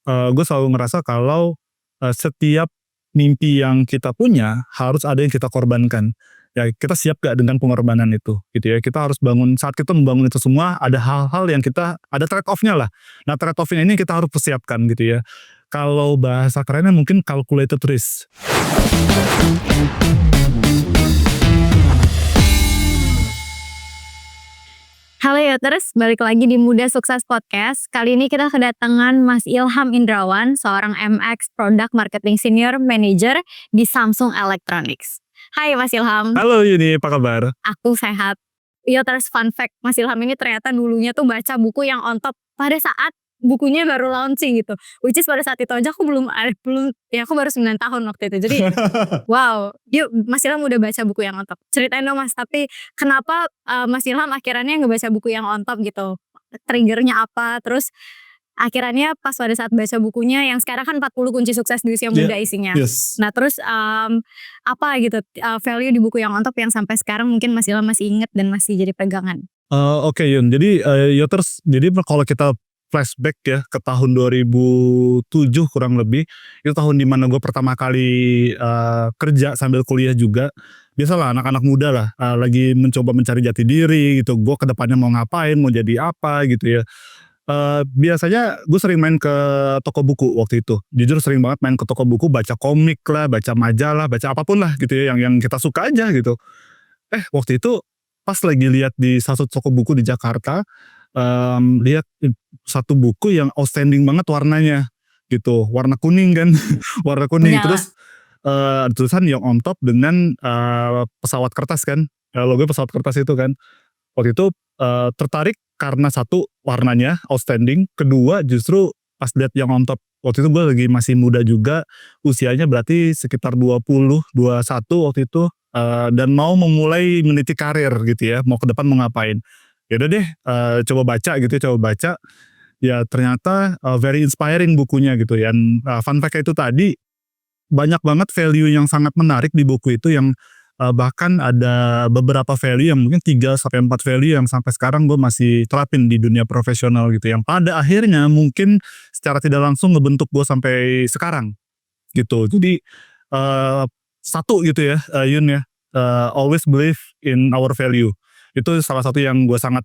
gue selalu ngerasa kalau setiap mimpi yang kita punya harus ada yang kita korbankan. Ya kita siap gak dengan pengorbanan itu gitu ya. Kita harus bangun, saat kita membangun itu semua ada hal-hal yang kita, ada trade off-nya lah. Nah trade off-nya ini kita harus persiapkan gitu ya. Kalau bahasa kerennya mungkin calculated risk. Halo Yoters, balik lagi di Muda Sukses Podcast. Kali ini kita kedatangan Mas Ilham Indrawan, seorang MX Product Marketing Senior Manager di Samsung Electronics. Hai Mas Ilham. Halo Yuni, apa kabar? Aku sehat. Yoters, fun fact, Mas Ilham ini ternyata dulunya tuh baca buku yang on top pada saat bukunya baru launching gitu. Which is pada saat itu aja aku aku baru 9 tahun waktu itu. Jadi wow, yuk Mas Ilham udah baca buku yang on top. Ceritain dong Mas, tapi kenapa Mas Ilham akhirnya ngebaca buku yang on top gitu? Triggernya apa? Terus akhirnya pas pada saat baca bukunya yang sekarang kan 40 kunci sukses di usia muda isinya. Yes. Nah terus apa gitu value di buku yang on top yang sampai sekarang mungkin Mas Ilham masih inget dan masih jadi pegangan? Oke Yun, jadi Yoters, jadi kalau kita flashback ya ke tahun 2007 kurang lebih, itu tahun dimana gue pertama kali kerja sambil kuliah juga. Biasalah anak-anak muda lah, lagi mencoba mencari jati diri gitu, gue kedepannya mau ngapain, mau jadi apa gitu ya. Biasanya gue sering main ke toko buku waktu itu, jujur sering banget main ke toko buku, baca komik lah, baca majalah, baca apapun lah gitu ya, yang kita suka aja gitu. Waktu itu pas lagi lihat di satu toko buku di Jakarta, lihat satu buku yang outstanding banget warnanya gitu, warna kuning kan. Warna kuning. Menyala. Terus tulisan yang on top dengan pesawat kertas kan, logo pesawat kertas itu kan. Waktu itu tertarik karena satu warnanya outstanding, kedua justru pas lihat yang on top, waktu itu gue lagi masih muda juga, usianya berarti sekitar 20, 21 waktu itu, dan mau memulai meniti karir gitu ya, mau ke depan mau ngapain. Ya udah deh, coba baca gitu ya, ya ternyata very inspiring bukunya gitu ya. Fun fact itu tadi, banyak banget value yang sangat menarik di buku itu yang bahkan ada beberapa value yang mungkin 3-4 value yang sampai sekarang gue masih terapin di dunia profesional gitu, yang pada akhirnya mungkin secara tidak langsung ngebentuk gue sampai sekarang gitu. Jadi satu gitu ya Yun ya, always believe in our value. Itu salah satu yang gue sangat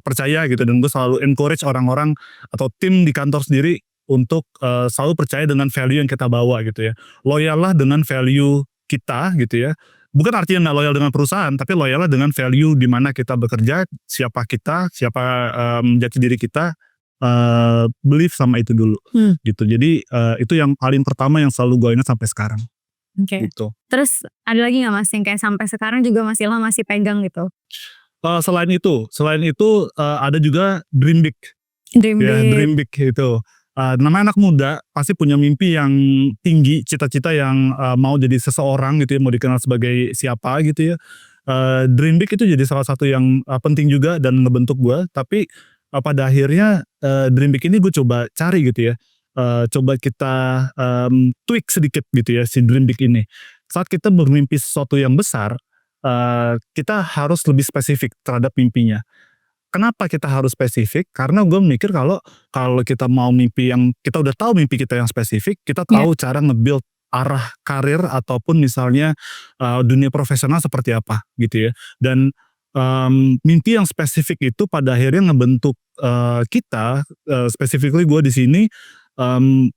percaya gitu, dan gue selalu encourage orang-orang atau tim di kantor sendiri untuk selalu percaya dengan value yang kita bawa gitu ya. Loyal lah dengan value kita gitu ya. Bukan artinya gak loyal dengan perusahaan, tapi loyal lah dengan value di mana kita bekerja, siapa kita, siapa jati diri kita, believe sama itu dulu gitu. Jadi itu yang paling pertama yang selalu gue ingat sampai sekarang. Oke. Gitu. Terus ada lagi gak Mas yang kayak sampai sekarang juga Mas Ilham masih pegang gitu? Selain itu ada juga dream big. Dream Ya, big. dream big itu. Namanya anak muda pasti punya mimpi yang tinggi, cita-cita yang mau jadi seseorang gitu ya, mau dikenal sebagai siapa gitu ya. Dream big itu jadi salah satu yang penting juga dan ngebentuk gue. Tapi pada akhirnya dream big ini gue coba cari gitu ya. Coba kita tweak sedikit gitu ya si dream big ini. Saat kita bermimpi sesuatu yang besar, kita harus lebih spesifik terhadap mimpinya. Kenapa kita harus spesifik? Karena gue mikir kalau kita mau mimpi yang, kita udah tahu mimpi kita yang spesifik, kita tahu cara nge-build arah karir ataupun misalnya dunia profesional seperti apa gitu ya. Dan mimpi yang spesifik itu pada akhirnya ngebentuk kita, specifically gue di sini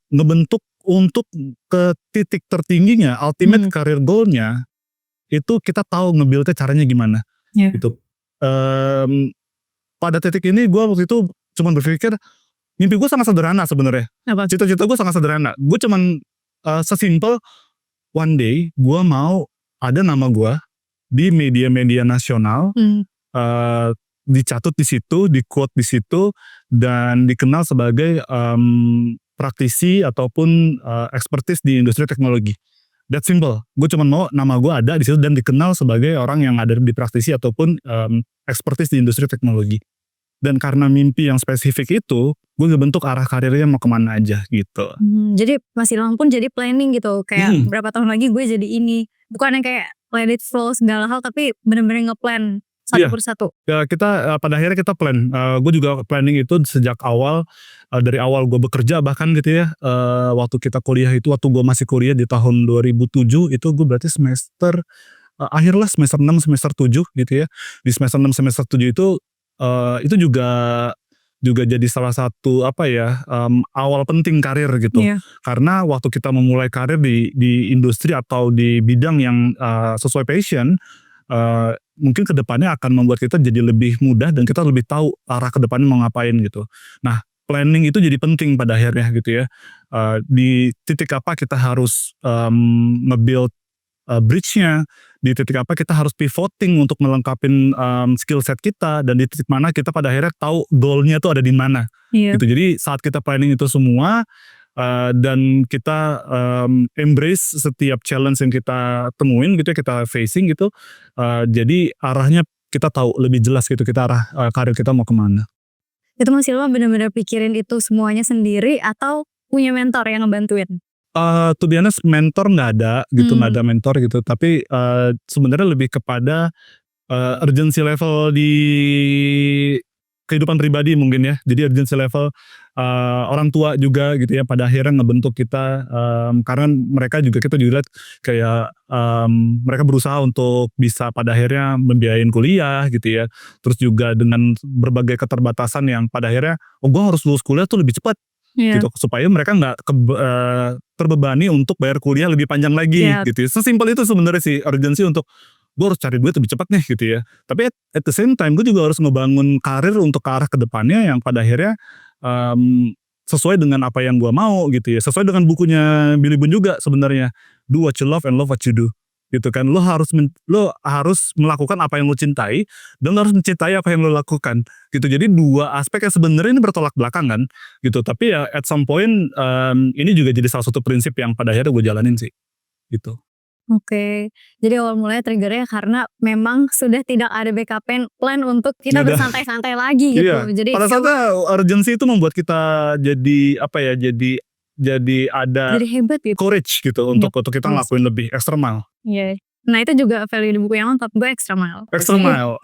ngebentuk untuk ke titik tertingginya, ultimate career goalnya itu kita tahu nge-buildnya caranya gimana gitu. Pada titik ini gue waktu itu cuman berpikir mimpi gue sangat sederhana sebenarnya. Cita-cita gue sangat sederhana. Gue cuman sesimpel one day gue mau ada nama gue di media-media nasional, dicatut di situ, di quote di situ, dan dikenal sebagai praktisi ataupun expertise di industri teknologi. That simple. Gue cuma mau nama gue ada di situ dan dikenal sebagai orang yang ada di praktisi ataupun expertise di industri teknologi. Dan karena mimpi yang spesifik itu, gue ngebentuk arah karirnya mau kemana aja gitu. Jadi Mas Ilham pun jadi planning gitu, kayak berapa tahun lagi gue jadi ini. Bukan yang kayak let it flow segala hal, tapi bener-bener nge-plan satu Iya. persatu. Ya kita pada akhirnya kita plan, gue juga planning itu sejak awal, dari awal gue bekerja bahkan gitu ya, waktu kita kuliah itu waktu gue masih kuliah di tahun 2007 itu gue berarti semester, akhir lah semester 6 semester 7 gitu ya. Di semester 6 semester 7 itu juga jadi salah satu apa ya, awal penting karir gitu. Iya. Karena waktu kita memulai karir di industri atau di bidang yang, sesuai passion, mungkin kedepannya akan membuat kita jadi lebih mudah dan kita lebih tahu arah kedepannya mau ngapain gitu. Nah, planning itu jadi penting pada akhirnya gitu ya. Di titik apa kita harus, nge-build, bridge-nya, di titik apa kita harus pivoting untuk melengkapin, skill set kita, dan di titik mana kita pada akhirnya tahu goal-nya tuh ada di mana, Iya. gitu. Jadi saat kita planning itu semua, dan kita, embrace setiap challenge yang kita temuin gitu ya, kita facing gitu, jadi arahnya kita tahu lebih jelas gitu kita arah, karir kita mau kemana. Itu Mas Ilham bener-bener pikirin itu semuanya sendiri atau punya mentor yang ngebantuin? To be honest mentor nggak ada gitu, nggak ada Mmm. mentor gitu, tapi, sebenarnya lebih kepada, urgency level di kehidupan pribadi mungkin ya. Jadi urgency level, orang tua juga gitu ya pada akhirnya ngebentuk kita, karena mereka juga kita juga lihat kayak, mereka berusaha untuk bisa pada akhirnya membiayain kuliah gitu ya. Terus juga dengan berbagai keterbatasan yang pada akhirnya, "Oh gue harus lulus kuliah tuh lebih cepat," Iya. gitu. Supaya mereka nggak terbebani untuk bayar kuliah lebih panjang lagi Iya. gitu ya. Sesimpel itu sebenarnya sih urgency untuk, gue harus cari duit lebih cepat nih gitu ya. Tapi at the same time gue juga harus ngebangun karir untuk ke arah kedepannya yang pada akhirnya, sesuai dengan apa yang gue mau gitu ya. Sesuai dengan bukunya Billy Boon juga sebenarnya, "Do what you love and love what you do," gitu kan. Lo harus melakukan apa yang lo cintai dan lo harus mencintai apa yang lo lakukan gitu. Jadi 2 aspek yang sebenarnya ini bertolak belakang kan gitu. Tapi ya at some point, ini juga jadi salah satu prinsip yang pada akhirnya gue jalanin sih, gitu. Oke. Jadi awal mulanya trigger-nya karena memang sudah tidak ada backup plan untuk kita Nggak ada. bersantai-santai lagi gitu. Iya, Jadi pada ya saatnya urgency itu membuat kita jadi apa ya, jadi ada jadi hebat gitu. courage gitu Iya, untuk kita betul sih. ngelakuin lebih extra mile. Iya. Nah itu juga value di buku yang lengkap, gue extra mile. Extra mile.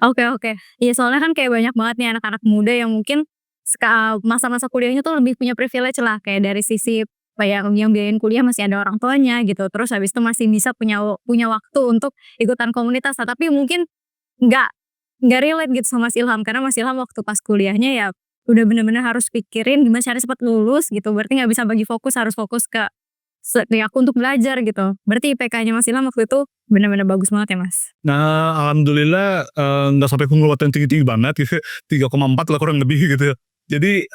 Oke. Iya soalnya kan kayak banyak banget nih anak-anak muda yang mungkin masa-masa kuliahnya tuh lebih punya privilege lah, kayak dari sisi apa ya, yang biayain kuliah masih ada orang tuanya gitu, terus habis itu masih bisa punya waktu untuk ikutan komunitas. Nah tapi mungkin nggak nggak relate gitu sama Mas Ilham, karena Mas Ilham waktu pas kuliahnya ya udah bener-bener harus pikirin gimana caranya cepet lulus gitu, berarti nggak bisa bagi fokus, harus fokus ke aku untuk belajar gitu. Berarti IPK-nya Mas Ilham waktu itu bener-bener bagus banget ya Mas? Nah, alhamdulillah, nggak sampai kumulatif tinggi-tinggi banget gitu, 3,4 lah kurang lebih gitu. Jadi,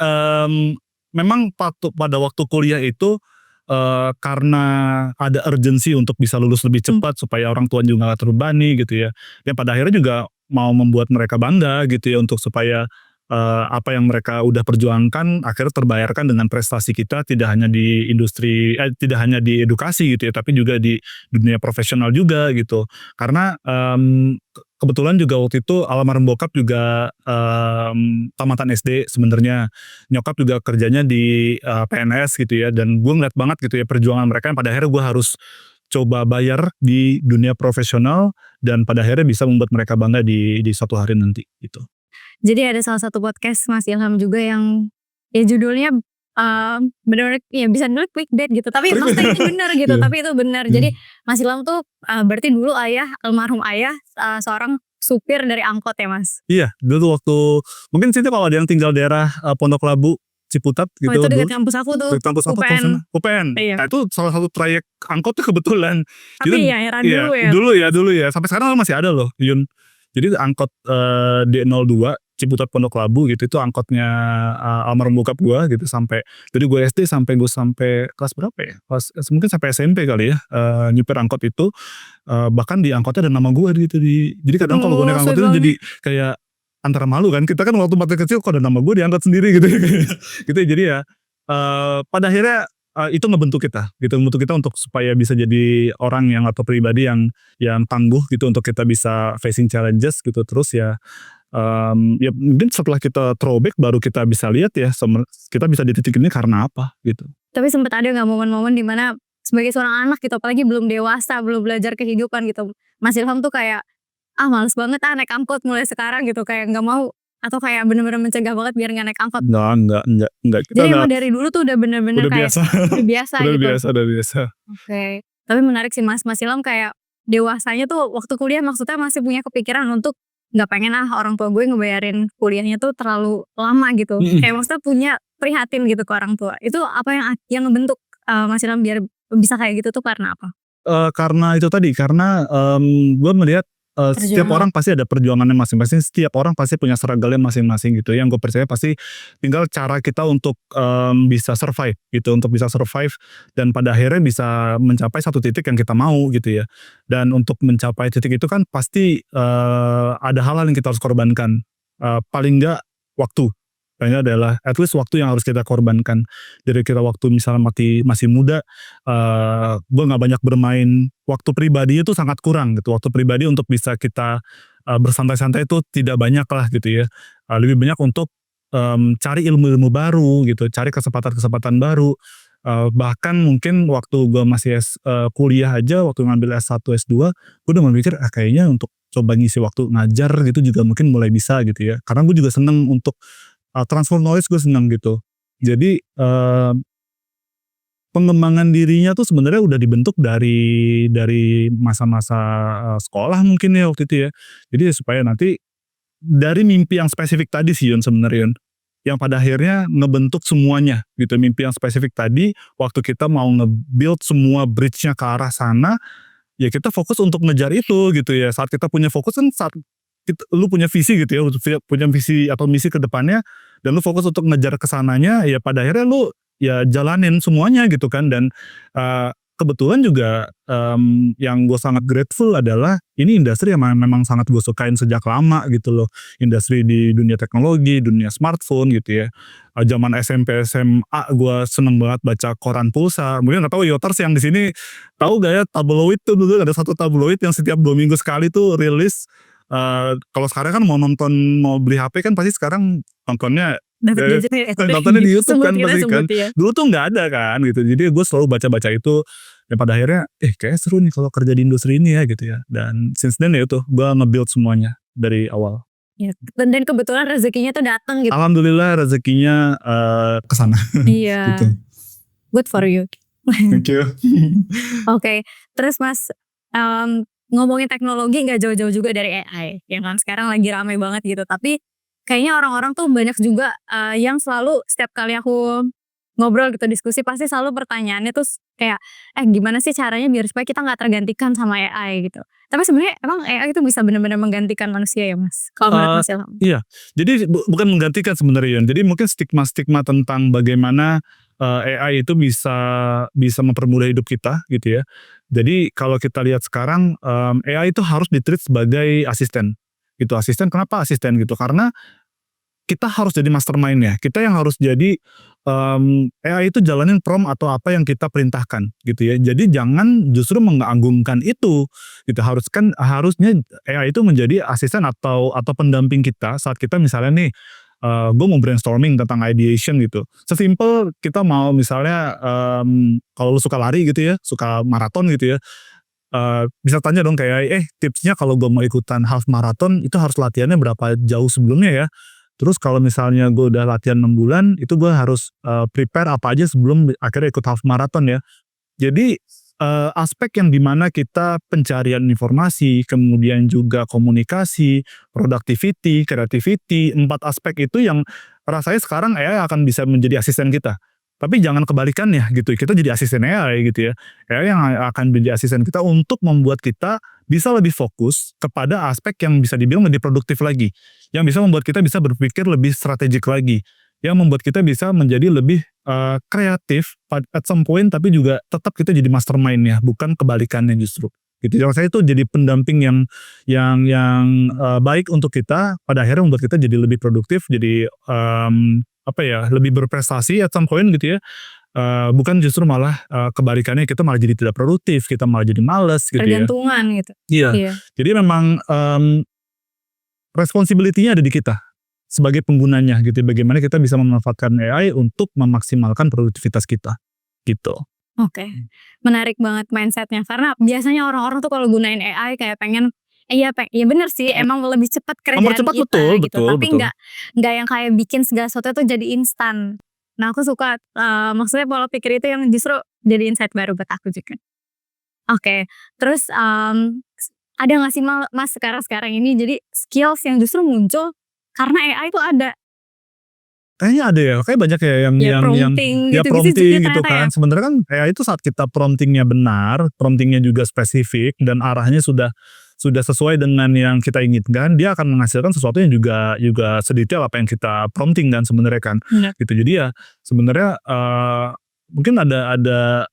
memang pada waktu kuliah itu, karena ada urgency untuk bisa lulus lebih cepat supaya orang tua juga nggak terbebani gitu ya. Dan pada akhirnya juga mau membuat mereka bangga gitu ya untuk supaya, apa yang mereka udah perjuangkan akhirnya terbayarkan dengan prestasi kita tidak hanya di industri, tidak hanya di edukasi gitu ya, tapi juga di dunia profesional juga gitu. Karena, kebetulan juga waktu itu almarhum bokap juga, tamatan SD sebenarnya. Nyokap juga kerjanya di, PNS gitu ya, dan gue ngeliat banget gitu ya perjuangan mereka yang pada akhirnya gue harus coba bayar di dunia profesional dan pada akhirnya bisa membuat mereka bangga di suatu hari nanti gitu. Jadi ada salah satu podcast Mas Ilham juga yang ya judulnya, bener-bener ya bisa dibilang clickbait gitu, tapi maksudnya itu bener gitu, Iya. tapi itu bener. Jadi Mas Ilham tuh, berarti dulu almarhum ayah, seorang supir dari angkot ya Mas? Iya, dulu waktu mungkin sini kalau ada yang tinggal daerah, Pondok Labu, Ciputat Oh gitu itu dekat dulu. kampus aku tuh, Dekat kampus apa tuh UPN. sana? UPN. Iya. Nah itu salah satu trayek angkot tuh kebetulan. Tapi Jadi ya era iya, dulu ya. dulu ya, sampai sekarang masih ada loh Yun. Jadi angkot, D02 Ciputat Pondok Labu gitu, itu angkotnya, almarhum bokap gua gitu sampai dari gue SD sampai kelas berapa ya? Mungkin sampai SMP kali ya, nyupir angkot itu, bahkan di angkotnya ada nama gua gitu jadi kadang kalau gue naik angkot itu jadi kayak antara malu kan, kita kan waktu masih kecil kok ada nama gue diangkat sendiri gitu gitu jadi ya, pada akhirnya, itu ngebentuk kita gitu, ngebentuk kita untuk supaya bisa jadi orang yang atau pribadi yang tangguh gitu untuk kita bisa facing challenges gitu. Terus ya, ya mungkin setelah kita throwback baru kita bisa lihat ya kita bisa di titik ini karena apa gitu. Tapi sempet ada nggak momen-momen dimana sebagai seorang anak gitu, apalagi belum dewasa, belum belajar kehidupan gitu, Mas Ilham tuh kayak males banget naik angkot mulai sekarang gitu, kayak nggak mau atau kayak bener-bener mencegah banget biar nggak naik angkot? Enggak, kita Jadi enggak, emang dari dulu tuh udah bener-bener udah kayak biasa. udah biasa gitu? Udah biasa. Oke. Tapi menarik sih Mas Ilham kayak dewasanya tuh waktu kuliah maksudnya masih punya kepikiran untuk nggak pengen orang tua gue ngebayarin kuliahnya tuh terlalu lama gitu. Mhm. Kayak maksudnya punya prihatin gitu ke orang tua. Itu apa yang ngebentuk Mas Ilham biar bisa kayak gitu tuh karena apa? Karena itu tadi, karena, gue melihat, setiap Perjuangan. orang pasti ada perjuangannya masing-masing, setiap orang pasti punya struggle-nya masing-masing gitu. Yang gue percaya pasti tinggal cara kita untuk, bisa survive gitu, untuk bisa survive dan pada akhirnya bisa mencapai satu titik yang kita mau gitu ya. Dan untuk mencapai titik itu kan pasti, ada hal-hal yang kita harus korbankan, paling enggak waktu. Ini adalah at least waktu yang harus kita korbankan. Dari kita waktu misalnya masih muda, gue nggak banyak bermain, waktu pribadi itu sangat kurang gitu. Waktu pribadi untuk bisa kita bersantai-santai itu tidak banyak lah gitu ya. Lebih banyak untuk cari ilmu-ilmu baru gitu, cari kesempatan-kesempatan baru. Bahkan mungkin waktu gue masih kuliah aja, waktu ngambil S1, S2, gue udah memikir kayaknya untuk coba ngisi waktu ngajar gitu juga mungkin mulai bisa gitu ya. Karena gue juga seneng untuk transfer knowledge, gue seneng gitu. Jadi pengembangan dirinya tuh sebenarnya udah dibentuk dari masa-masa sekolah mungkin ya waktu itu ya. Jadi supaya nanti dari mimpi yang spesifik tadi sih Yun sebenarnya Yun, yang pada akhirnya ngebentuk semuanya gitu. Mimpi yang spesifik tadi waktu kita mau nge-build semua bridge-nya ke arah sana, ya kita fokus untuk ngejar itu gitu ya. Saat kita punya fokus kan saat lu punya visi gitu ya, punya visi atau misi ke depannya dan lu fokus untuk ngejar kesananya, ya pada akhirnya lu ya jalanin semuanya gitu kan. Dan kebetulan juga yang gue sangat grateful adalah ini industri yang memang sangat gue sukain sejak lama gitu loh. Industri di dunia teknologi, dunia smartphone gitu ya. Zaman SMP SMA gue seneng banget baca koran pulsa. Mungkin gak tahu Yoters yang di sini tahu gak ya, tabloid tuh dulu ada satu tabloid yang setiap 2 minggu sekali tuh rilis. Kalau sekarang kan mau beli HP kan pasti sekarang nontonnya Dapat gadgetnya nontonnya di YouTube kan kita pasti kan. sebut ya. Dulu tuh nggak ada kan gitu. Jadi gue selalu baca-baca itu dan pada akhirnya kayaknya seru nih kalau kerja di industri ini ya gitu ya. Dan since then ya itu gue nge-build semuanya dari awal. Ya, dan kebetulan rezekinya tuh datang gitu. Alhamdulillah rezekinya kesana. Iya. Gitu. Good for you. Thank you. Oke, terus Mas ngomongin teknologi nggak jauh-jauh juga dari AI, yang kan sekarang lagi ramai banget gitu. Tapi kayaknya orang-orang tuh banyak juga yang selalu setiap kali aku ngobrol gitu diskusi pasti selalu pertanyaannya tuh kayak gimana sih caranya biar supaya kita nggak tergantikan sama AI gitu. Tapi sebenarnya emang AI itu bisa benar-benar menggantikan manusia ya Mas? Kalau menurut Mas Ilham? Iya, jadi bukan menggantikan sebenarnya Yun. Jadi mungkin stigma-stigma tentang bagaimana AI itu bisa mempermudah hidup kita gitu ya. Jadi kalau kita lihat sekarang AI itu harus di-treat sebagai asisten gitu. Asisten, kenapa asisten gitu? Karena kita harus jadi mastermind-nya. Kita yang harus jadi AI itu jalanin prompt atau apa yang kita perintahkan gitu ya. Jadi jangan justru mengagunkan itu gitu. Harusnya AI itu menjadi asisten atau pendamping kita saat kita misalnya nih gue mau brainstorming tentang ideation gitu. Sesimpel kita mau misalnya kalau lu suka lari gitu ya, suka maraton gitu ya, bisa tanya dong kayak tipsnya kalau gue mau ikutan half marathon itu harus latihannya berapa jauh sebelumnya ya. Terus kalau misalnya gue udah latihan 6 bulan itu gue harus prepare apa aja sebelum akhirnya ikut half marathon ya. Jadi aspek yang dimana kita pencarian informasi, kemudian juga komunikasi, productivity, creativity, 4 aspek itu yang rasanya sekarang AI akan bisa menjadi asisten kita. Tapi jangan kebalikannya gitu, kita jadi asisten AI gitu ya. AI yang akan menjadi asisten kita untuk membuat kita bisa lebih fokus kepada aspek yang bisa dibilang lebih produktif lagi. Yang bisa membuat kita bisa berpikir lebih strategik lagi. Yang membuat kita bisa menjadi lebih kreatif at some point, tapi juga tetap kita jadi mastermind-nya, bukan kebalikannya justru. Gitu. Yang saya itu jadi pendamping yang baik untuk kita, pada akhirnya membuat kita jadi lebih produktif, jadi lebih berprestasi at some point gitu ya. Bukan justru malah kebalikannya kita malah jadi tidak produktif, kita malah jadi malas gitu ya. Tergantungan gitu. Iya. Jadi memang responsibility-nya ada di kita sebagai penggunanya gitu. Bagaimana kita bisa memanfaatkan AI untuk memaksimalkan produktivitas kita gitu. Oke. Menarik banget mindsetnya karena biasanya orang-orang tuh kalau gunain AI kayak pengen Iya bener sih, emang lebih cepat Nomor kerjaan cepat, kita betul gitu, betul tapi betul. nggak yang kayak bikin segala sesuatu itu jadi instan. Nah aku suka, maksudnya pola pikir itu yang justru jadi insight baru buat aku juga. Oke, terus, ada nggak sih Mas sekarang-sekarang ini jadi skills yang justru muncul karena AI itu ada? Kayaknya ada ya, kayak banyak ya yang Ya yang prompting ya gitu-gitu juga prompting gitu ternyata ya? kan. Sebenarnya kan AI itu saat kita prompting-nya benar, prompting-nya juga spesifik dan arahnya sudah sesuai dengan yang kita inginkan, dia akan menghasilkan sesuatu yang juga juga sedetail apa yang kita prompting dan sebenarnya kan, Bener. gitu. Jadi ya sebenarnya, mungkin ada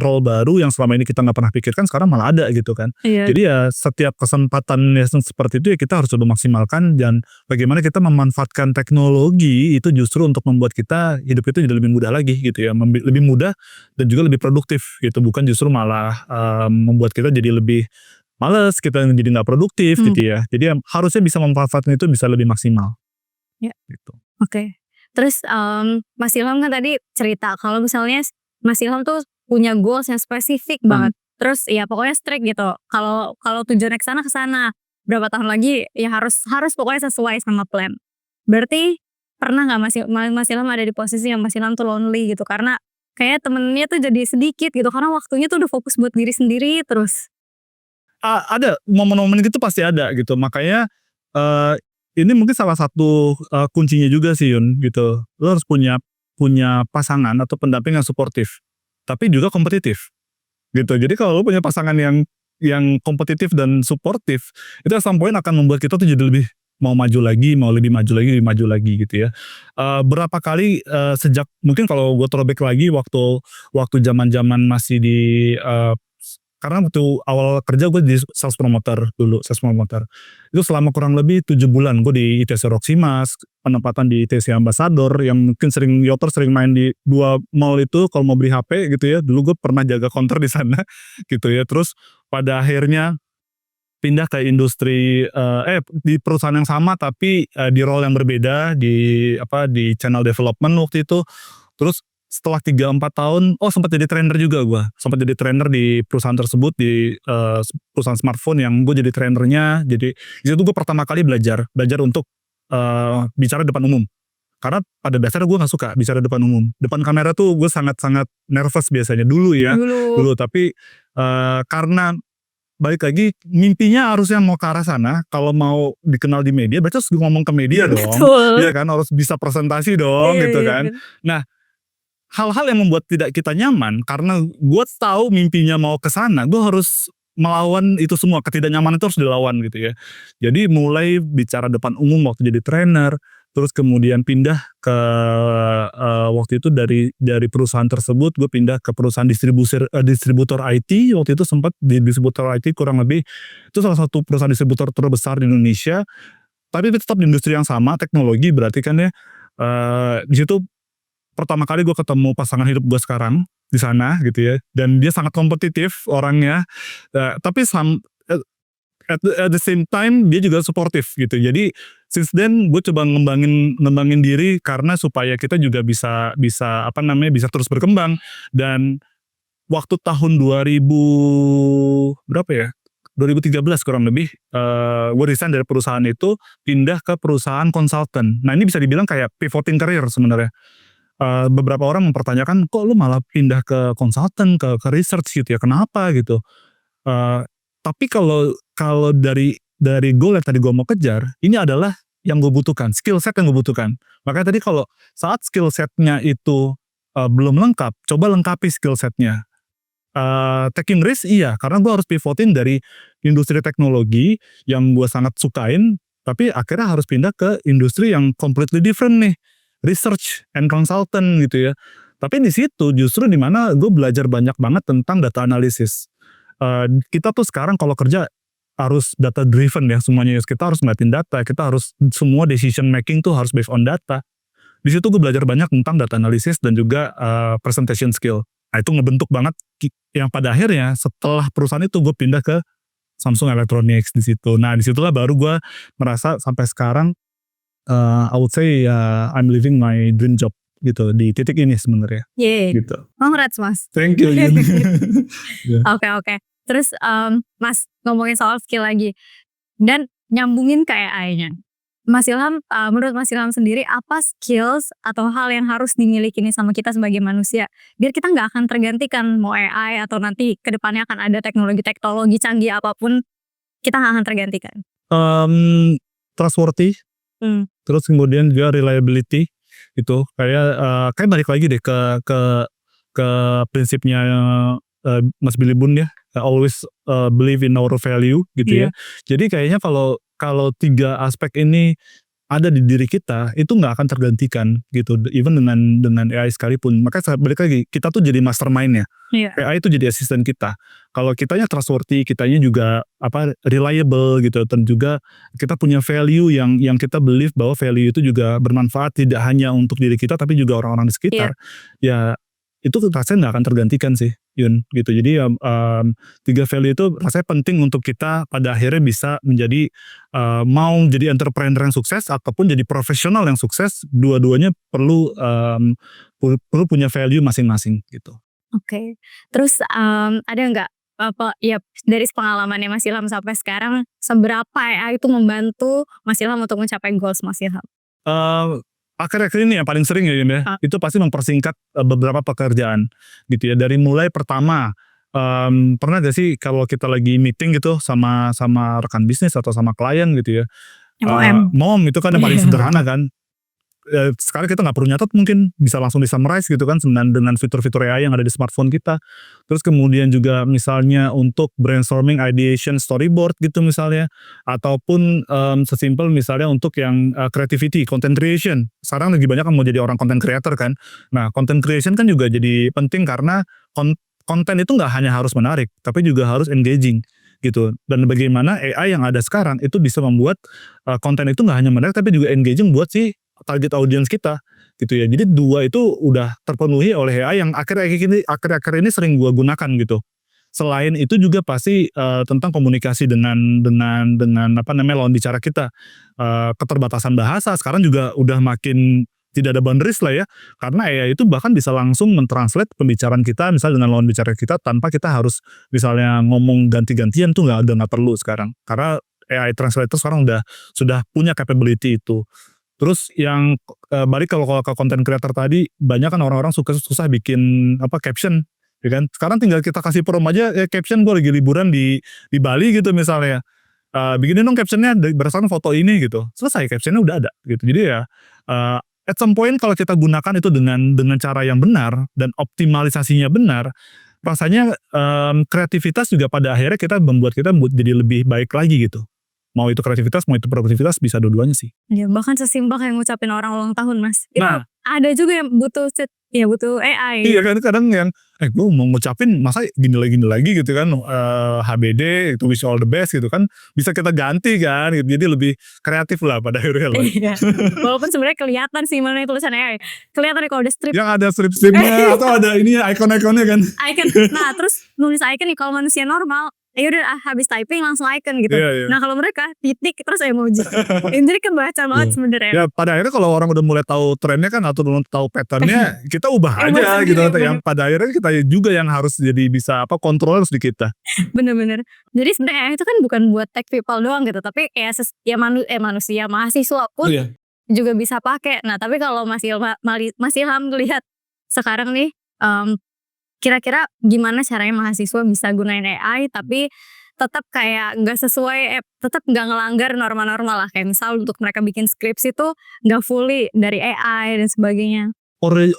role baru yang selama ini kita nggak pernah pikirkan sekarang malah ada gitu kan. Iya. Jadi ya setiap kesempatan yang seperti itu ya kita harus coba maksimalkan dan bagaimana kita memanfaatkan teknologi itu justru untuk membuat kita hidup itu jadi lebih mudah lagi gitu ya, lebih mudah dan juga lebih produktif gitu, bukan justru malah, membuat kita jadi lebih males, kita jadi nggak produktif Mmm, gitu ya. Jadi ya harusnya bisa memanfaatkan itu bisa lebih maksimal, ya. gitu. Oke. Terus, Mas Ilham kan tadi cerita kalau misalnya Mas Ilham tuh punya goals yang spesifik banget. Terus ya pokoknya strict gitu. Kalau kalau tujuannya ke sana. Berapa tahun lagi ya harus harus pokoknya sesuai sama plan. Berarti pernah nggak Mas Ilham ada di posisi yang Mas Ilham tuh lonely gitu karena kayak temennya tuh jadi sedikit gitu karena waktunya tuh udah fokus buat diri sendiri terus? Ada, momen-momen itu pasti ada gitu. Makanya, eee, ini mungkin salah satu, kuncinya juga sih Yun, gitu. Lo harus punya punya pasangan atau pendamping yang suportif, tapi juga kompetitif, gitu. Jadi kalau lo punya pasangan yang kompetitif dan suportif, itu at some point akan membuat kita tuh jadi lebih mau maju lagi, mau lebih maju lagi gitu ya. Berapa kali, sejak mungkin kalau gue throwback lagi waktu waktu zaman-zaman masih di, karena waktu awal kerja gue di sales promoter dulu, sales promoter. Itu selama kurang lebih 7 bulan gue di ITC Roximas, penempatan di ITC Ambassador yang mungkin Yoter sering main di 2 mall itu kalau mau beli HP gitu ya, dulu gue pernah jaga counter di sana gitu ya. Terus pada akhirnya pindah ke industri, di perusahaan yang sama tapi, di role yang berbeda di channel development waktu itu. Terus setelah 3, 4 tahun, sempat jadi trainer juga gua, sempat jadi trainer di perusahaan tersebut di, perusahaan smartphone yang gue jadi trainernya. Jadi di situ gue pertama kali belajar untuk, bicara depan umum. Karena pada dasarnya gue nggak suka bicara depan umum. Depan kamera tuh gue sangat-sangat nervous biasanya dulu ya, Dulu. dulu. Tapi, karena balik lagi mimpinya harusnya mau ke arah sana, kalau mau dikenal di media berarti harus ngomong ke media dong, Betul. iya kan, harus bisa presentasi dong Iya gitu iya, kan. bener. Nah, hal-hal yang membuat tidak kita nyaman karena gue tahu mimpinya mau ke sana, gue harus melawan itu semua, ketidaknyamanan itu harus dilawan gitu ya. Jadi mulai bicara depan umum waktu jadi trainer, terus kemudian pindah ke, waktu itu dari perusahaan tersebut gue pindah ke perusahaan distributor IT, waktu itu sempat di distributor IT kurang lebih itu salah satu perusahaan distributor terbesar di Indonesia, tapi tetap di industri yang sama, teknologi berarti kan ya. Di situ pertama kali gue ketemu pasangan hidup gue sekarang di sana gitu ya, dan dia sangat kompetitif orangnya, tapi at the same time dia juga suportif gitu. Jadi since then gue coba ngembangin diri karena supaya kita juga bisa bisa apa namanya bisa terus berkembang. Dan waktu tahun 2000 berapa ya, 2013 kurang lebih, gue resign dari perusahaan itu, pindah ke perusahaan konsultan. Nah ini bisa dibilang kayak pivoting career sebenarnya. Beberapa orang mempertanyakan, "Kok lu malah pindah ke konsultan, ke research gitu ya, kenapa?" Gitu. Eee, tapi kalau kalau dari goal yang tadi gue mau kejar, ini adalah yang gue butuhkan, skill set yang gue butuhkan. Makanya tadi kalau saat skill setnya itu, belum lengkap, coba lengkapi skill setnya. Taking risk iya, karena gue harus pivotin dari industri teknologi yang gue sangat sukain, tapi akhirnya harus pindah ke industri yang completely different nih, research and consultant gitu ya. Tapi di situ justru di mana gue belajar banyak banget tentang data analysis. Kita tuh sekarang kalau kerja harus data driven ya semuanya ya, kita harus ngeliatin data, kita harus semua decision making tuh harus based on data. Di situ gue belajar banyak tentang data analysis dan juga, presentation skill. Nah itu ngebentuk banget yang pada akhirnya setelah perusahaan itu gue pindah ke Samsung Electronics di situ. Nah di situlah baru gue merasa sampai sekarang, I would say, I'm living my dream job gitu di titik ini sebenarnya, Yeay, gitu. congrats Mas. Thank you Yun. Ya. Oke oke. Terus, Mas ngomongin soal skill lagi. dan nyambungin ke AI-nya. Mas Ilham, menurut Mas Ilham sendiri apa skills atau hal yang harus dimiliki nih sama kita sebagai manusia biar kita nggak akan tergantikan mau AI atau nanti kedepannya akan ada teknologi canggih apapun kita nggak akan tergantikan. Trustworthy, terus kemudian juga reliability itu kayak balik lagi deh ke prinsipnya Mas Billy Boon ya, always believe in our value gitu ya. Jadi kayaknya kalau 3 aspek ini ada di diri kita itu nggak akan tergantikan gitu, even dengan AI sekalipun. Makanya balik lagi kita tuh jadi mastermind-nya. AI itu jadi asisten kita. Kalau kitanya trustworthy, kitanya juga reliable gitu, dan juga kita punya value yang kita believe bahwa value itu juga bermanfaat tidak hanya untuk diri kita tapi juga orang-orang di sekitar. Ya itu rasanya nggak akan tergantikan sih, Yun, gitu. Jadi 3 value itu rasanya penting untuk kita pada akhirnya bisa menjadi mau jadi entrepreneur yang sukses ataupun jadi profesional yang sukses, dua-duanya perlu punya value masing-masing gitu. Oke. Terus ada nggak dari pengalamannya Mas Ilham sampai sekarang seberapa AI itu membantu Mas Ilham untuk mencapai goals Mas Ilham? Akhir-akhir ini yang paling sering ya Yun ya, itu pasti mempersingkat beberapa pekerjaan gitu ya. Dari mulai pertama, pernah gak sih kalau kita lagi meeting gitu sama rekan bisnis atau sama klien gitu ya, MOM itu kan yang paling sederhana kan. Sekarang kita nggak perlu nyatet, mungkin bisa langsung di summarize gitu kan dengan fitur-fitur AI yang ada di smartphone kita. Terus kemudian juga misalnya untuk brainstorming, ideation, storyboard gitu misalnya, ataupun sesimpel misalnya untuk yang creativity, content creation. Sekarang lagi banyak yang mau jadi orang content creator kan. Nah, content creation kan juga jadi penting karena konten itu nggak hanya harus menarik, tapi juga harus engaging gitu. Dan bagaimana AI yang ada sekarang itu bisa membuat konten itu nggak hanya menarik tapi juga engaging buat si target audience kita gitu ya. Jadi 2 itu udah terpenuhi oleh AI yang akhir-akhir ini sering gua gunakan gitu. Selain itu juga pasti tentang komunikasi dengan lawan bicara kita. Keterbatasan bahasa sekarang juga udah makin tidak ada boundaries lah ya, karena AI itu bahkan bisa langsung mentranslate pembicaraan kita misalnya dengan lawan bicara kita tanpa kita harus misalnya ngomong ganti-gantian tuh nggak perlu sekarang, karena AI translator sekarang sudah punya capability itu. Terus yang balik kalau ke content creator tadi, banyak kan orang-orang susah bikin caption ya kan. Sekarang tinggal kita kasih prompt aja caption, gue lagi liburan di Bali gitu misalnya, bikinin dong captionnya berdasarkan foto ini gitu, selesai captionnya udah ada gitu. Jadi ya at some point kalau kita gunakan itu dengan cara yang benar dan optimalisasinya benar, rasanya kreativitas juga pada akhirnya membuat kita jadi lebih baik lagi gitu. Mau itu kreativitas, mau itu produktivitas, bisa dua-duanya sih. Ya, bahkan sesimpel kayak ngucapin orang ulang tahun Mas. Itu ada juga yang butuh AI. Iya kan, kadang yang gue mau ngucapin masa gini lagi gitu kan, HBD itu wish all the best gitu kan, bisa kita ganti kan gitu. Jadi lebih kreatif lah pada akhirnya lah. Iya. Walaupun sebenarnya kelihatan sih mana tulisan AI. Kelihatan nih kalau ada strip. Yang ada strip-stripnya atau ada ini icon-iconnya kan. Icon. Nah, terus nulis icon nih kalau manusia normal ya udah habis typing langsung icon gitu. Nah kalau mereka titik terus emoji. Jadi kebaca banget sebenarnya. Ya pada akhirnya kalau orang udah mulai tahu trennya kan atau belum tahu patternnya, kita ubah aja gitu. Yang pada akhirnya kita juga yang harus jadi bisa kontrol harus di kita. Bener-bener. Jadi sebenarnya itu kan bukan buat tech people doang gitu, tapi manusia mahasiswa pun juga bisa pakai. Nah tapi kalau Mas Ilham lihat sekarang nih, kira-kira gimana caranya mahasiswa bisa gunain AI tapi tetap kayak nggak sesuai, tetap nggak ngelanggar norma-norma lah, kayak misal untuk mereka bikin skripsi tuh nggak fully dari AI dan sebagainya.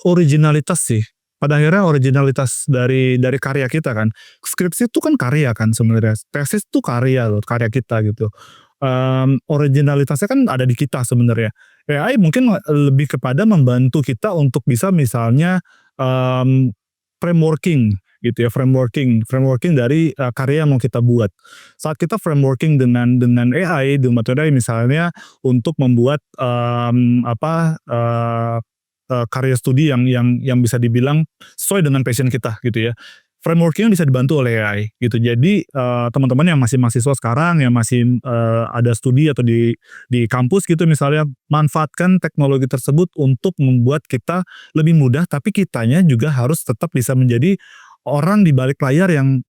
Originalitas sih, pada akhirnya originalitas dari karya kita kan. Skripsi itu kan karya kan sebenarnya, tesis itu karya loh, karya kita gitu. Originalitasnya kan ada di kita sebenarnya. AI mungkin lebih kepada membantu kita untuk bisa misalnya frameworking gitu ya, frameworking dari karya yang mau kita buat. Saat kita frameworking dengan AI, dengan metode misalnya untuk membuat karya studi yang bisa dibilang sesuai dengan passion kita gitu ya. Frameworking bisa dibantu oleh AI gitu. Jadi teman-teman yang masih mahasiswa sekarang, yang masih ada studi atau di kampus gitu misalnya, manfaatkan teknologi tersebut untuk membuat kita lebih mudah, tapi kitanya juga harus tetap bisa menjadi orang di balik layar yang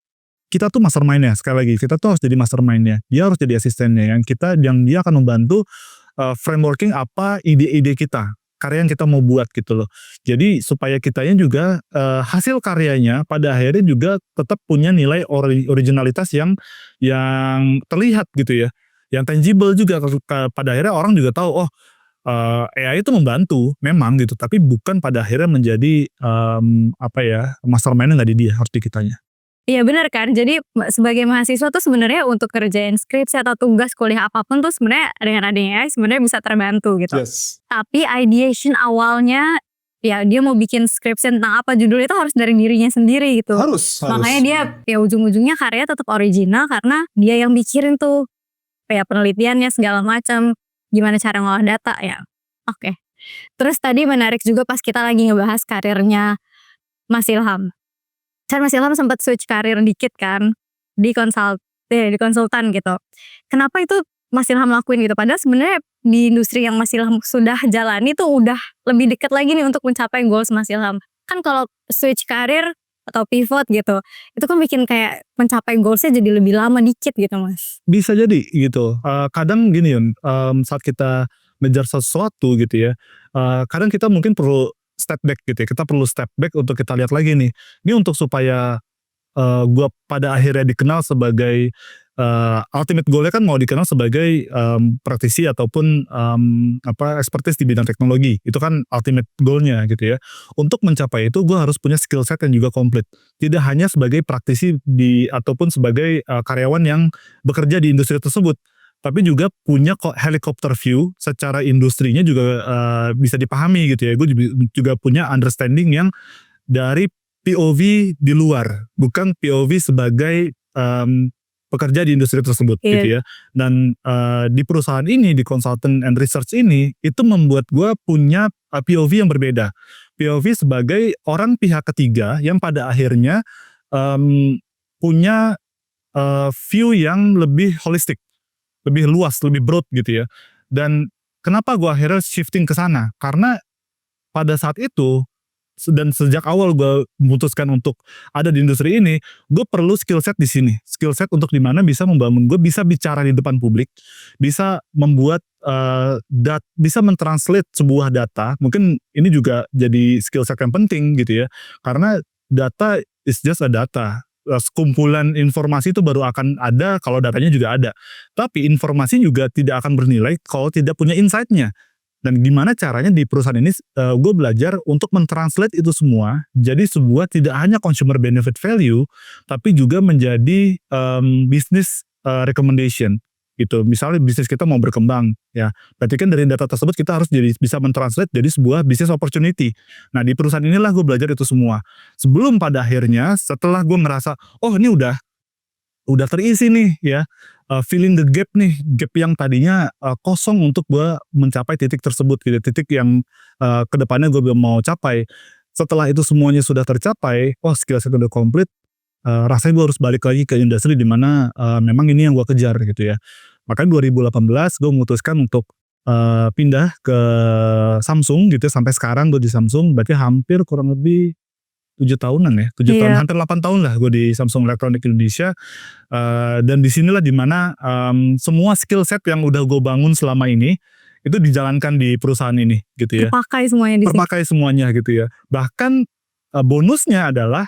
kita tuh mastermind-nya, sekali lagi kita tuh harus jadi mastermind-nya, dia harus jadi asistennya yang dia akan membantu frameworking apa ide-ide kita, karya yang kita mau buat gitu loh. Jadi supaya kitanya juga hasil karyanya pada akhirnya juga tetap punya nilai originalitas yang terlihat gitu ya, yang tangible juga. Pada akhirnya orang juga tahu, oh AI itu membantu memang gitu, tapi bukan pada akhirnya menjadi mastermind-nya nggak di dia, harus di kitanya. Iya benar kan, jadi sebagai mahasiswa tuh sebenarnya untuk kerjain skripsi atau tugas kuliah apapun tuh sebenarnya dengan adanya AI sebenarnya bisa terbantu gitu. Yes. Tapi ideation awalnya ya dia mau bikin skripsi tentang apa, judul itu harus dari dirinya sendiri gitu. Harus. Makanya dia ya ujung-ujungnya karya tetap original karena dia yang mikirin tuh kayak penelitiannya segala macam, gimana cara ngolah data ya. Oke. Terus tadi menarik juga pas kita lagi ngebahas karirnya Mas Ilham. Kan Mas Ilham sempat switch karir dikit kan di konsultan gitu. Kenapa itu Mas Ilham lakuin gitu? Padahal sebenarnya di industri yang Mas Ilham sudah jalani tuh udah lebih dekat lagi nih untuk mencapai goals Mas Ilham. Kan kalau switch karir atau pivot gitu, itu kan bikin kayak mencapai goalsnya jadi lebih lama dikit gitu Mas. Bisa jadi gitu. Kadang gini Yun, saat kita ngejar sesuatu gitu ya, kadang kita mungkin perlu step back gitu ya. Kita perlu step back untuk kita lihat lagi nih. Ini untuk supaya gue pada akhirnya dikenal sebagai ultimate goalnya kan mau dikenal sebagai praktisi ataupun expertise di bidang teknologi. Itu kan ultimate goalnya gitu ya. Untuk mencapai itu gue harus punya skill set yang juga komplit. Tidak hanya sebagai praktisi ataupun sebagai karyawan yang bekerja di industri tersebut, tapi juga punya helicopter view secara industrinya juga bisa dipahami gitu ya. Gue juga punya understanding yang dari POV di luar, bukan POV sebagai pekerja di industri tersebut gitu ya. Dan di perusahaan ini, di consultant and research ini, itu membuat gue punya POV yang berbeda. POV sebagai orang pihak ketiga yang pada akhirnya punya view yang lebih holistik, lebih luas, lebih broad gitu ya. Dan kenapa gue akhirnya shifting ke sana? Karena pada saat itu dan sejak awal gue memutuskan untuk ada di industri ini, gue perlu skill set di sini. Skill set untuk dimana bisa membangun gue bisa bicara di depan publik, bisa membuat bisa mentranslate sebuah data. Mungkin ini juga jadi skill set yang penting gitu ya. Karena data is just a data. Sekumpulan informasi itu baru akan ada kalau datanya juga ada. Tapi informasi juga tidak akan bernilai kalau tidak punya insight-nya. Dan gimana caranya di perusahaan ini gue belajar untuk mentranslate itu semua jadi sebuah tidak hanya consumer benefit value, tapi juga menjadi business recommendation gitu. Misalnya bisnis kita mau berkembang ya, berarti kan dari data tersebut kita harus bisa mentranslate jadi sebuah business opportunity. Nah di perusahaan inilah gue belajar itu semua. Sebelum pada akhirnya setelah gue merasa oh ini udah terisi nih ya, filling the gap nih, gap yang tadinya kosong untuk gue mencapai titik tersebut gitu, titik yang kedepannya gue belum mau capai. Setelah itu semuanya sudah tercapai, skill set udah komplit, rasanya gue harus balik lagi ke industri di mana memang ini yang gue kejar gitu ya. Makanya 2018 gue memutuskan untuk pindah ke Samsung gitu, sampai sekarang gue di Samsung, berarti hampir kurang lebih 7 tahunan ya, 7 tahun, hampir 8 tahun lah gue di Samsung Electronics Indonesia. Dan disinilah dimana semua skill set yang udah gue bangun selama ini itu dijalankan di perusahaan ini gitu ya. Terpakai semuanya di sini. Terpakai semuanya gitu ya. Bahkan bonusnya adalah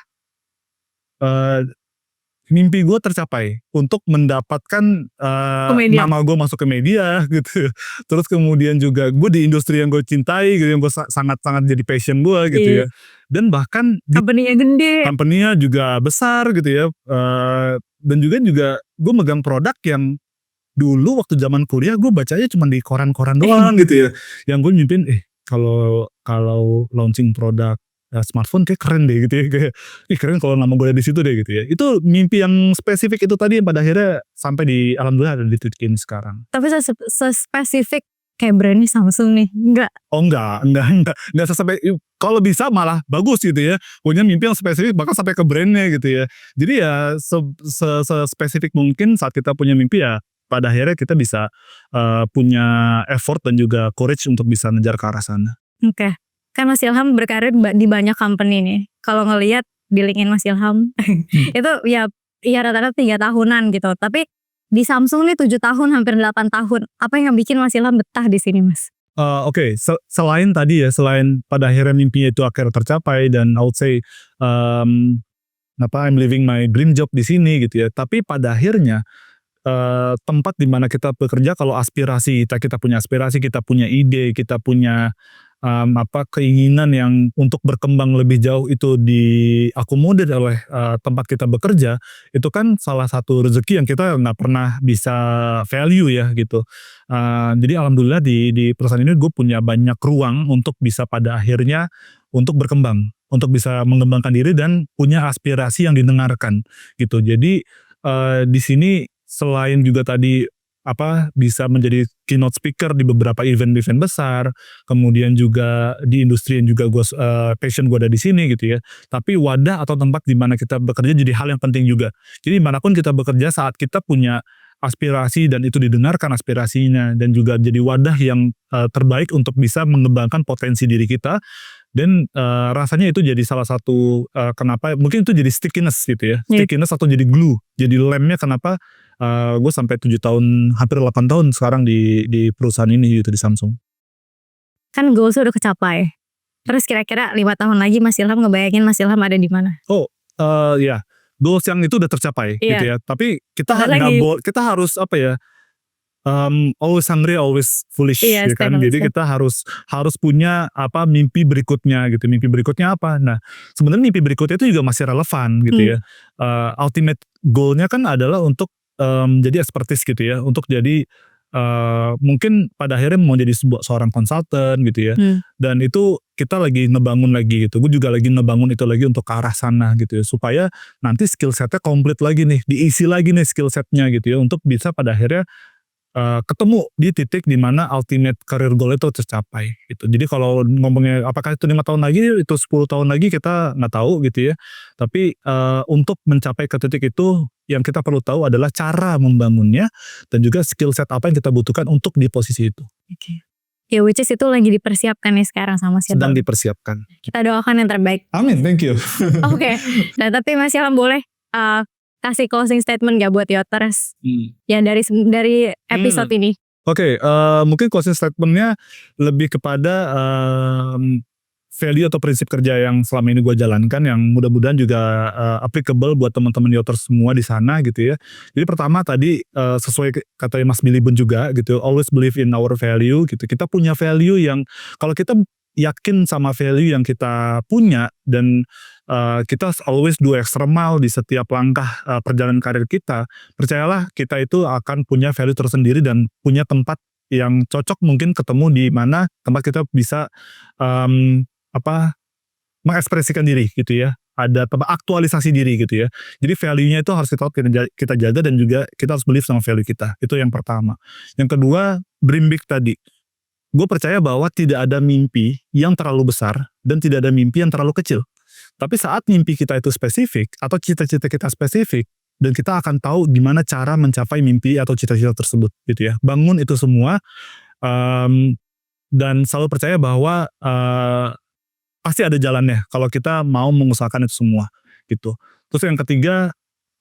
mimpi gue tercapai untuk mendapatkan nama gue masuk ke media gitu. Terus kemudian juga gue di industri yang gue cintai gitu, yang gue sangat-sangat jadi passion gue gitu ya. Dan bahkan company-nya gede, company-nya juga besar gitu ya. Dan juga gue megang produk yang dulu waktu zaman kuliah gue bacanya cuma di koran-koran doang gitu ya. Yang gue mimpin kalau launching produk smartphone kayak keren deh gitu ya, kayak keren kalau nama gue ada di situ deh gitu ya. Itu mimpi yang spesifik itu tadi yang pada akhirnya sampai di alhamdulillah ada di titik ini sekarang. Tapi spesifik kayak brandnya Samsung nih, enggak? Oh enggak sampai, kalau bisa malah bagus gitu ya, punya mimpi yang spesifik bahkan sampai ke brandnya gitu ya. Jadi ya spesifik mungkin saat kita punya mimpi ya pada akhirnya kita bisa punya effort dan juga courage untuk bisa ngejar ke arah sana. Oke. Kan Mas Ilham berkarir di banyak company nih. Kalau ngelihat di LinkedIn Mas Ilham itu ya Iya rata-rata 3 tahunan gitu. Tapi di Samsung nih 7 tahun hampir 8 tahun. Apa yang bikin Mas Ilham betah di sini, Mas? Oke, selain tadi ya, selain pada akhirnya mimpinya itu akhirnya tercapai dan I would say, I'm living my dream job di sini gitu ya. Tapi pada akhirnya, tempat di mana kita bekerja kalau kita punya aspirasi, kita punya ide, kita punya, keinginan yang untuk berkembang lebih jauh itu diakomodir oleh, tempat kita bekerja, itu kan salah satu rezeki yang kita nggak pernah bisa value ya gitu. Jadi alhamdulillah di perusahaan ini gue punya banyak ruang untuk bisa pada akhirnya untuk berkembang, untuk bisa mengembangkan diri dan punya aspirasi yang didengarkan gitu. Jadi, di sini selain juga tadi bisa menjadi keynote speaker di beberapa event-event besar, kemudian juga di industri yang juga passion gue ada di sini gitu ya. Tapi wadah atau tempat di mana kita bekerja jadi hal yang penting juga. Jadi manapun kita bekerja saat kita punya aspirasi dan itu didengarkan aspirasinya dan juga jadi wadah yang terbaik untuk bisa mengembangkan potensi diri kita dan rasanya itu jadi salah satu kenapa mungkin itu jadi stickiness gitu ya. Stickiness atau jadi glue, jadi lemnya kenapa gue sampai 7 tahun, hampir 8 tahun sekarang di perusahaan ini gitu, di Samsung. Kan goals udah kecapai. Terus kira-kira 5 tahun lagi Mas Ilham ngebayangin Mas Ilham ada di mana? Ya, goals yang itu udah tercapai gitu ya. Tapi kita kita harus always hungry, always foolish ya kan. Jadi kita harus punya mimpi berikutnya gitu. Mimpi berikutnya apa? Nah, sebenarnya mimpi berikutnya itu juga masih relevan gitu ya. Ultimate goalnya kan adalah untuk jadi expertise gitu ya, untuk jadi mungkin pada akhirnya mau jadi seorang konsultan gitu ya. Dan itu kita lagi ngebangun lagi gitu. Gue juga lagi ngebangun itu lagi untuk ke arah sana gitu ya, supaya nanti skill setnya komplit lagi nih, diisi lagi nih skill setnya gitu ya, untuk bisa pada akhirnya ketemu di titik dimana ultimate career goal itu tercapai gitu. Jadi kalau ngomongnya apakah itu 5 tahun lagi, itu 10 tahun lagi kita nggak tahu gitu ya. Tapi untuk mencapai ke titik itu yang kita perlu tahu adalah cara membangunnya dan juga skill set apa yang kita butuhkan untuk di posisi itu. Oke. Ya which is itu lagi dipersiapkan nih sekarang sama Mas Ilham. Sedang dipersiapkan. Kita doakan yang terbaik. Amin, thank you. Oke. Nah tapi Mas Ilham boleh kasih closing statement gak buat Yoters yang dari episode ini? Oke, mungkin closing statementnya lebih kepada value atau prinsip kerja yang selama ini gue jalankan, yang mudah-mudahan juga applicable buat teman-teman Yoters semua di sana gitu ya. Jadi pertama tadi sesuai kata Mas Billy Bun juga gitu, always believe in our value gitu. Kita punya value yang kalau kita yakin sama value yang kita punya dan kita always do extra mile di setiap langkah perjalanan karir kita, percayalah kita itu akan punya value tersendiri dan punya tempat yang cocok mungkin ketemu di mana tempat kita bisa mengekspresikan diri gitu ya, ada aktualisasi diri gitu ya. Jadi value-nya itu harus kita jaga dan juga kita harus believe sama value kita, itu yang pertama. Yang kedua, dream big tadi. Gue percaya bahwa tidak ada mimpi yang terlalu besar dan tidak ada mimpi yang terlalu kecil. Tapi saat mimpi kita itu spesifik atau cita-cita kita spesifik, dan kita akan tahu gimana cara mencapai mimpi atau cita-cita tersebut gitu ya. Bangun itu semua dan selalu percaya bahwa pasti ada jalannya kalau kita mau mengusahakan itu semua gitu. Terus yang ketiga,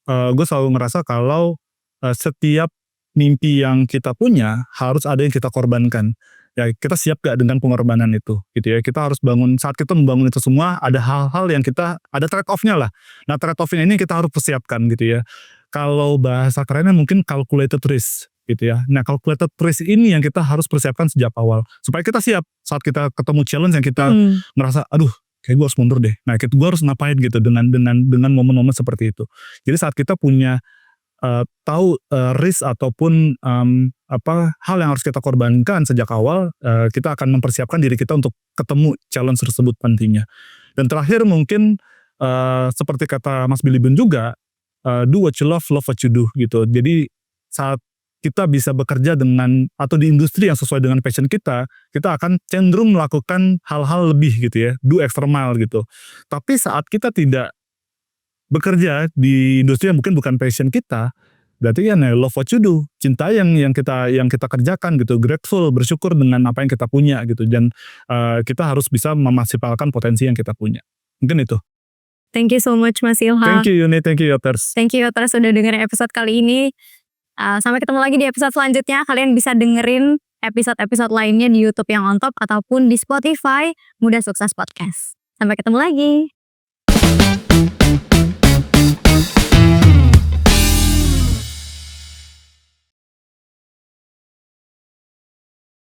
gue selalu ngerasa kalau setiap mimpi yang kita punya harus ada yang kita korbankan. Ya kita siap gak dengan pengorbanan itu gitu ya. Kita harus bangun, saat kita membangun itu semua ada hal-hal yang ada trade off-nya lah. Nah trade off ini kita harus persiapkan gitu ya. Kalau bahasa kerennya mungkin calculated risk gitu ya. Nah calculated risk ini yang kita harus persiapkan sejak awal, supaya kita siap saat kita ketemu challenge yang kita ngerasa aduh kayak gue harus mundur deh. Nah gue harus ngapain gitu dengan momen-momen seperti itu. Jadi saat kita punya tahu risk ataupun hal yang harus kita korbankan sejak awal, kita akan mempersiapkan diri kita untuk ketemu challenge tersebut nantinya. Dan terakhir mungkin seperti kata Mas Billy Bun juga, do what you love what you do gitu. Jadi saat kita bisa bekerja dengan atau di industri yang sesuai dengan passion kita akan cenderung melakukan hal-hal lebih gitu ya, do extra mile gitu. Tapi saat kita tidak bekerja di industri yang mungkin bukan passion kita, berarti kan love what you do, cinta yang kita kerjakan gitu, grateful, bersyukur dengan apa yang kita punya gitu, dan kita harus bisa memaksimalkan potensi yang kita punya. Mungkin itu. Thank you so much Mas Ilham. Thank you Yuni, thank you Yoters. Thank you Yoters sudah dengerin episode kali ini. Sampai ketemu lagi di episode selanjutnya. Kalian bisa dengerin episode-episode lainnya di YouTube yang on top ataupun di Spotify Muda Sukses Podcast. Sampai ketemu lagi.